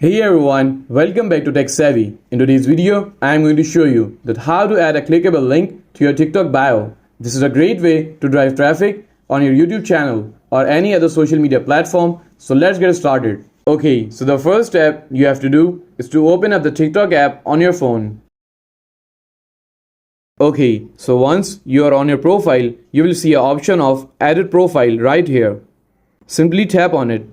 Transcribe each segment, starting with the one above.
Hey everyone, welcome back to Tech Savvy. In today's video, I am going to show you that how to add a clickable link to your TikTok bio. This is a great way to drive traffic on your YouTube channel or any other social media platform. So let's get started. Okay, so the first step you have to do is to open up the TikTok app on your phone. Okay, so once you are on your profile, you will see an option of Edit Profile right here. Simply tap on it.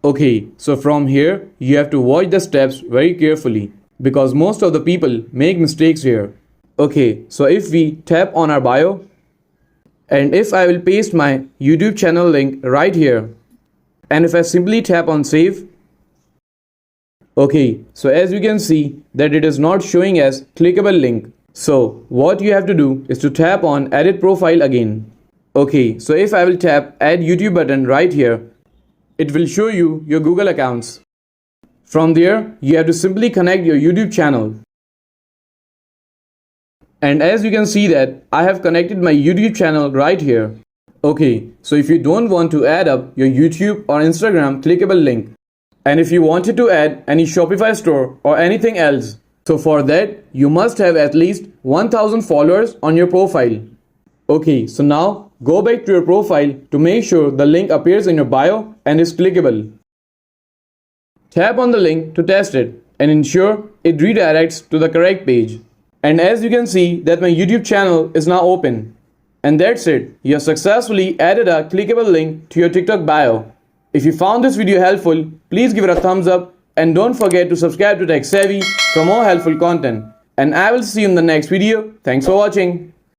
Okay, so from here, you have to watch the steps very carefully because most of the people make mistakes here. Okay, so if we tap on our bio and if I will paste my YouTube channel link right here and if I simply tap on save. Okay, so as you can see that it is not showing as clickable link. So what you have to do is to tap on edit profile again. Okay, so if I will tap add YouTube button right here, it will show you your Google accounts. From there, you have to simply connect your YouTube channel. And as you can see that I have connected my YouTube channel right here. Okay, so if you don't want to add up your YouTube or Instagram clickable link, and if you wanted to add any Shopify store or anything else, so for that, you must have at least 1000 followers on your profile. Okay, so now go back to your profile to make sure the link appears in your bio and is clickable. Tap on the link to test it and ensure it redirects to the correct page. And as you can see that my YouTube channel is now open. And that's it. You have successfully added a clickable link to your TikTok bio. If you found this video helpful, please give it a thumbs up and don't forget to subscribe to Tech Savvy for more helpful content. And I will see you in the next video. Thanks for watching.